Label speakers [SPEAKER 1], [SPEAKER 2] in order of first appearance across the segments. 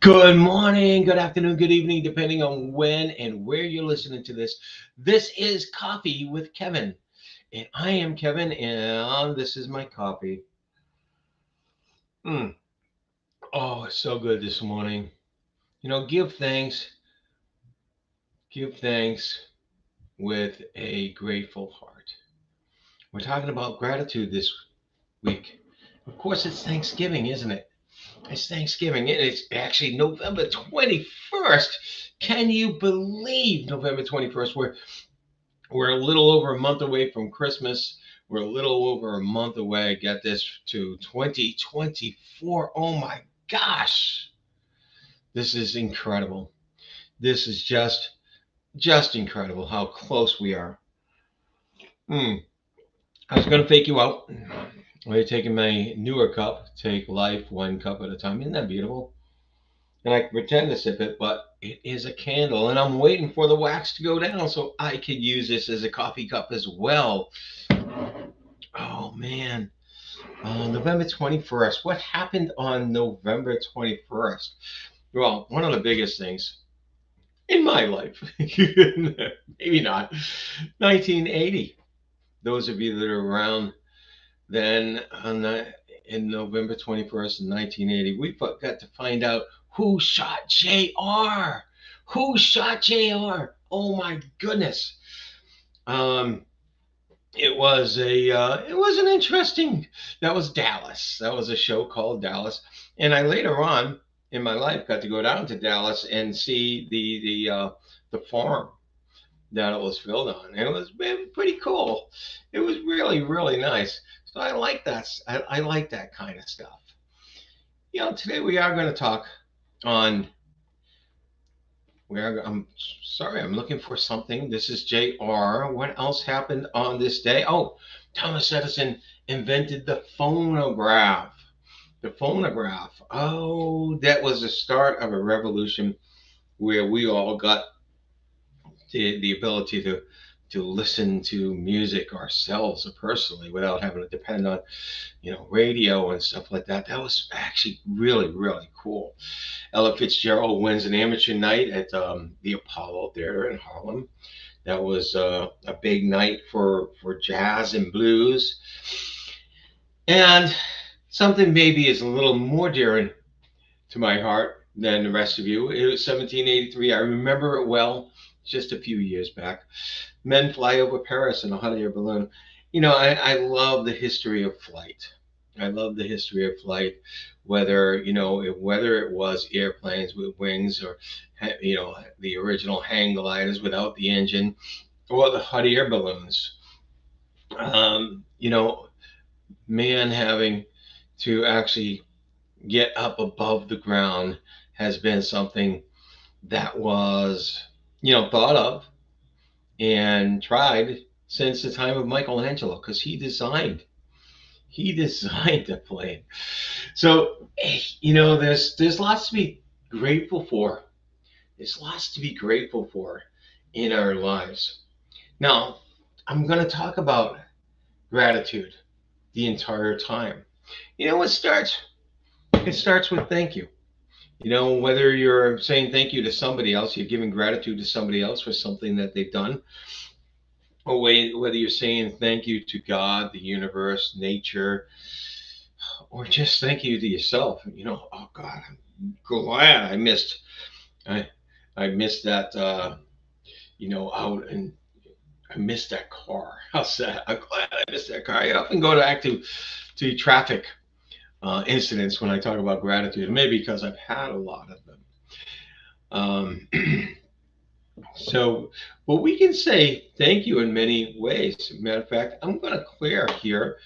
[SPEAKER 1] Good morning, good afternoon, good evening, depending on when and where you're listening to this. This is Coffee with Kevin, and I am Kevin, and this is my coffee. Mm. Oh, it's so good this morning. Give thanks with a grateful heart. We're talking about gratitude this week. Of course, it's Thanksgiving, isn't it? It's Thanksgiving, and it's actually November 21st. Can you believe November 21st? We're a little over a month away from Christmas. We're a little over a month away. Get this to 2024. Oh my gosh. This is incredible. This is just incredible how close we are. Mm. I was going to fake you out. We're taking my newer cup, take life one cup at a time. Isn't that beautiful? And I can pretend to sip it, but it is a candle, and I'm waiting for the wax to go down so I could use this as a coffee cup as well. Oh man, November 21st. What happened on November 21st? Well, one of the biggest things in my life, maybe not, 1980. Those of you that are around then in November 21st in 1980, we got to find out who shot JR. Who shot JR? Oh my goodness. Um, it was an interesting. That was Dallas. That was a show called Dallas, and I later on in my life got to go down to Dallas and see the farm that it was filmed on, and it was pretty cool. It was really nice. So I like that. I like that kind of stuff. Today we are going to talk on. I'm sorry, I'm looking for something. This is JR. What else happened on this day? Oh, Thomas Edison invented the phonograph. The phonograph. Oh, that was the start of a revolution where we all got the ability to listen to music ourselves personally without having to depend on radio and stuff like that. That was actually really cool. Ella Fitzgerald wins an amateur night at the Apollo Theater in Harlem. That was a big night for jazz and blues. And something maybe is a little more dear to my heart than the rest of you. It was 1783. I remember it well, just a few years back. Men fly over Paris in a hot air balloon. I love the history of flight. I love the history of flight, whether it was airplanes with wings or the original hang gliders without the engine or the hot air balloons. Um, you know, Man having to actually get up above the ground has been something that was thought of and tried since the time of Michelangelo because he designed the plane. So there's lots to be grateful for. There's lots to be grateful for in our lives. Now, I'm going to talk about gratitude the entire time. It starts with thank you. Whether you're saying thank you to somebody else, you're giving gratitude to somebody else for something that they've done, or whether you're saying thank you to God, the universe, nature, or just thank you to yourself. Oh God, I'm glad I I missed that out and I missed that car. How's that? I'm glad I missed that car. I often go back to traffic incidents when I talk about gratitude, maybe because I've had a lot of them. Um, so, well, we can say thank you in many ways. Matter of fact, I'm going to clear here.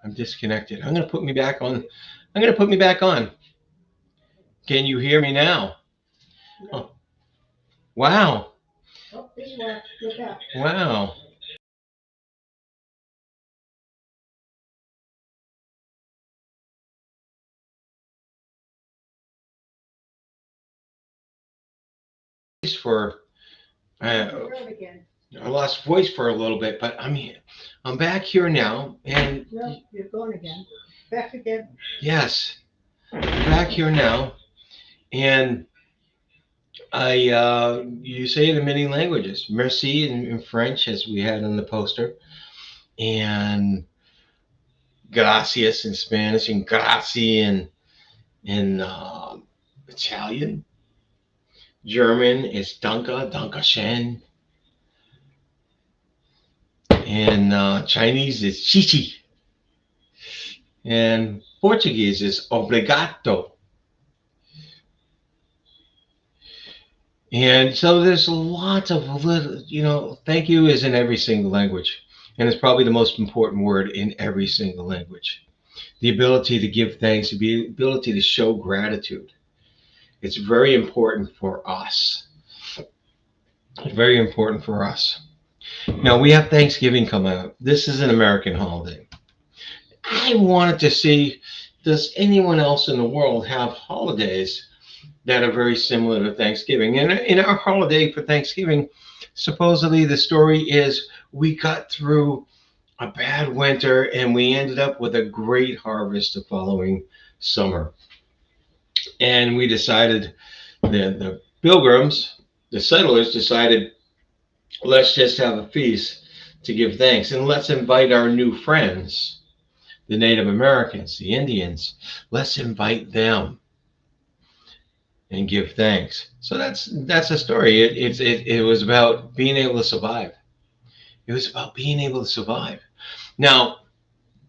[SPEAKER 1] I'm disconnected. I'm going to put me back on. I'm going to put me back on. Can you hear me now? Oh, wow. Wow. For uh, I lost voice for a little bit, but I'm here. I'm back here now, and
[SPEAKER 2] No, you're gone again. Back again.
[SPEAKER 1] yes, I'm back here now, and I you say it in many languages. Merci in French, as we had on the poster, and gracias in Spanish, and grazie in Italian. German is danke, danke schön, and Chinese is chichi, and Portuguese is obrigado. And so there's lots of little, thank you is in every single language. And it's probably the most important word in every single language. The ability to give thanks, the ability to show gratitude. It's very important for us. It's very important for us. Now, we have Thanksgiving coming up. This is an American holiday. I wanted to see, does anyone else in the world have holidays that are very similar to Thanksgiving? And in our holiday for Thanksgiving, supposedly the story is we got through a bad winter and we ended up with a great harvest the following summer. And we decided, the pilgrims, the settlers decided, let's just have a feast to give thanks and let's invite our new friends, the Native Americans, the Indians, let's invite them and give thanks. So that's a story. It was about being able to survive. It was about being able to survive. Now,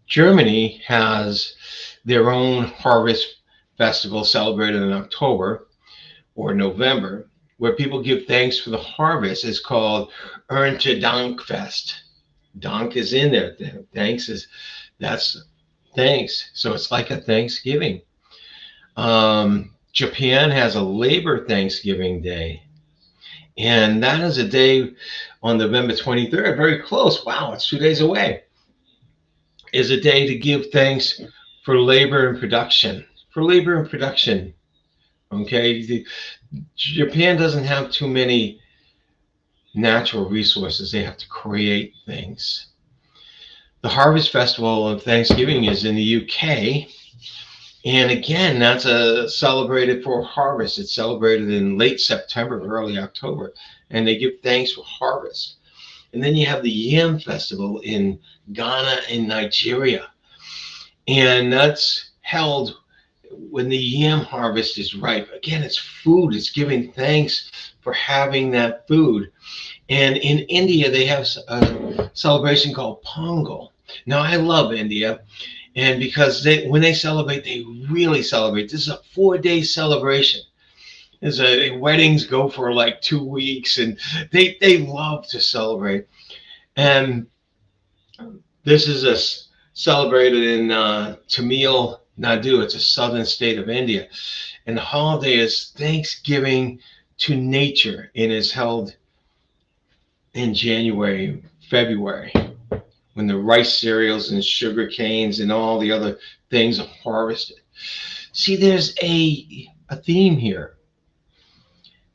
[SPEAKER 1] Germany has their own harvest festival celebrated in October or November, where people give thanks for the harvest. It's called Ernte Dankfest. Dank is in there. Thanks is that's thanks. So it's like a Thanksgiving. Japan has a Labor Thanksgiving Day, and that is a day on November 23rd, very close. Wow, it's 2 days away. Is a day to give thanks for labor and production. For labor and production. Okay, Japan doesn't have too many natural resources. They have to create things. The Harvest Festival of Thanksgiving is in the UK. And again, that's celebrated for harvest. It's celebrated in late September, early October, and they give thanks for harvest. And then you have the Yam Festival in Ghana and Nigeria, and that's held when the yam harvest is ripe. Again, it's food. It's giving thanks for having that food. And in India, they have a celebration called Pongal. Now, I love India. And because when they celebrate, they really celebrate. This is a 4-day celebration. Weddings go for like 2 weeks, and they love to celebrate. And this is celebrated in Tamil Nadu. It's a southern state of India. And the holiday is Thanksgiving to nature, and is held in January, February, when the rice cereals and sugar canes and all the other things are harvested. See, there's a theme here.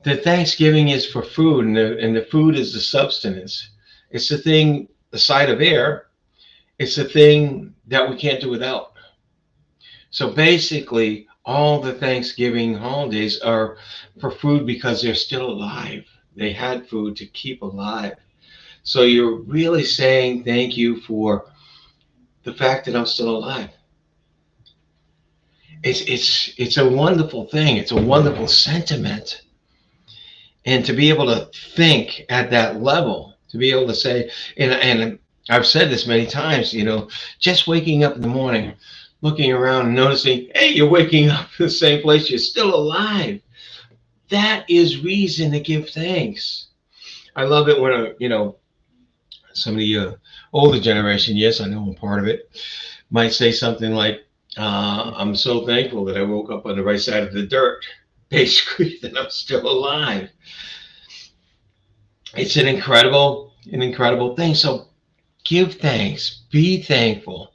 [SPEAKER 1] The Thanksgiving is for food, and the food is the substance. It's the thing, the sight of air. It's the thing that we can't do without. So basically, all the Thanksgiving holidays are for food because they're still alive. They had food to keep alive. So you're really saying thank you for the fact that I'm still alive. It's a wonderful thing. It's a wonderful sentiment. And to be able to think at that level, to be able to say, and I've said this many times, just waking up in the morning, looking around and noticing, hey, you're waking up in the same place, you're still alive. That is reason to give thanks. I love it when Some of the older generation, yes, I know I'm part of it, might say something like, I'm so thankful that I woke up on the right side of the dirt, basically, that I'm still alive. It's an incredible thing. So give thanks, be thankful.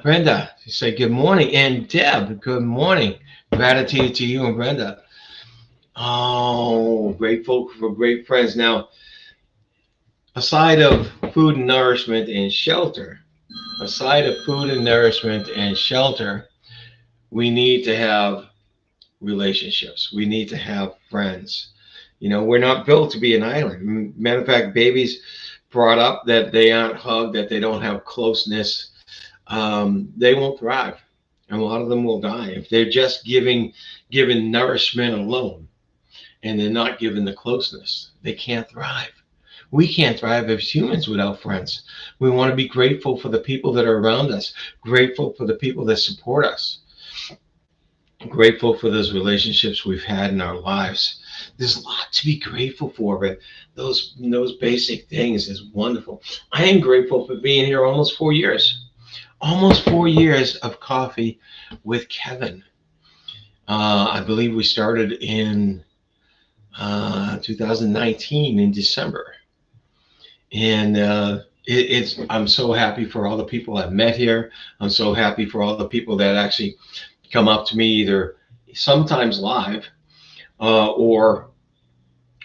[SPEAKER 1] Brenda, you say good morning. And Deb, good morning. Gratitude to you and Brenda. Oh, grateful for great friends. Now, aside of food and nourishment and shelter, aside of food and nourishment and shelter, we need to have relationships. We need to have friends. You know, we're not built to be an island. Matter of fact, babies brought up that they aren't hugged, that they don't have closeness, they won't thrive. And a lot of them will die if they're just given nourishment alone and they're not given the closeness. They can't thrive. We can't thrive as humans without friends. We want to be grateful for the people that are around us, grateful for the people that support us, grateful for those relationships we've had in our lives. There's a lot to be grateful for, but those basic things is wonderful. I am grateful for being here almost 4 years of coffee with Kevin. I believe we started in 2019 in December, and I'm so happy for all the people I've met here. I'm so happy for all the people that actually come up to me either sometimes live or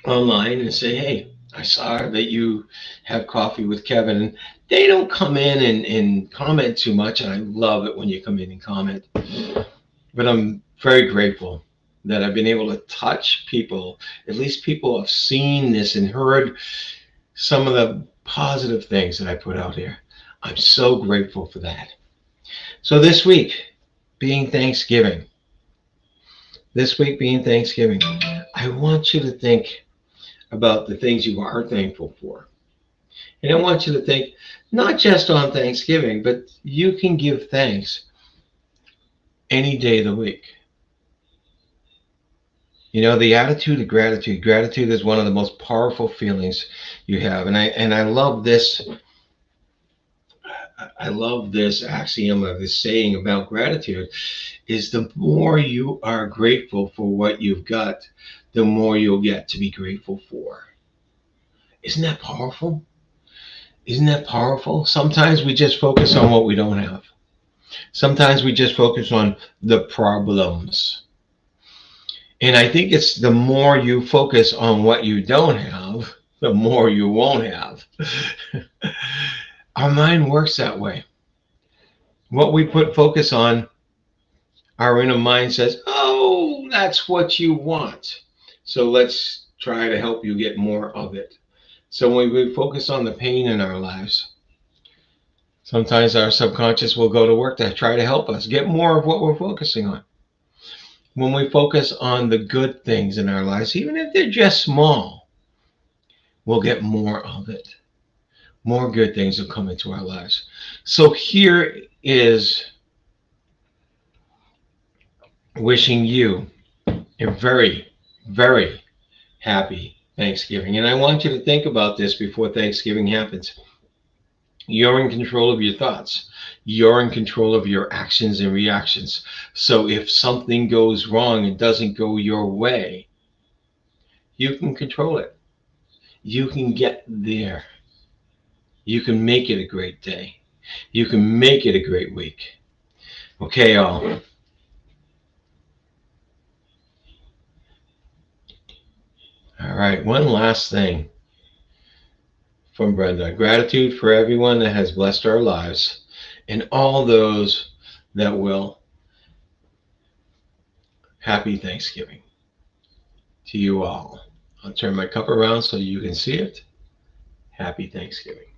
[SPEAKER 1] online and say, "Hey, I saw that you have coffee with Kevin." And they don't come in and comment too much, and I love it when you come in and comment. But I'm very grateful that I've been able to touch people. At least people have seen this and heard some of the positive things that I put out here. I'm so grateful for that. So being Thanksgiving, this week being Thanksgiving, I want you to think about the things you are thankful for. And I want you to think not just on Thanksgiving, but you can give thanks any day of the week. You know, the attitude of gratitude. Gratitude is one of the most powerful feelings you have. And I love this. I love this axiom of this saying about gratitude is the more you are grateful for what you've got, the more you'll get to be grateful for. Isn't that powerful? Isn't that powerful? Sometimes we just focus on what we don't have. Sometimes we just focus on the problems. And I think it's the more you focus on what you don't have, the more you won't have. Our mind works that way. What we put focus on, our inner mind says, oh, that's what you want. So let's try to help you get more of it. So when we focus on the pain in our lives, sometimes our subconscious will go to work to try to help us get more of what we're focusing on. When we focus on the good things in our lives, even if they're just small, we'll get more of it. More good things will come into our lives. So here is wishing you a very, very happy Thanksgiving. And I want you to think about this before Thanksgiving happens. You're in control of your thoughts. You're in control of your actions and reactions. So if something goes wrong and doesn't go your way, you can control it. You can get there. You can make it a great day. You can make it a great week. Okay, all. All right, one last thing from Brenda. Gratitude for everyone that has blessed our lives and all those that will. Happy Thanksgiving to you all. I'll turn my cup around so you can see it. Happy Thanksgiving.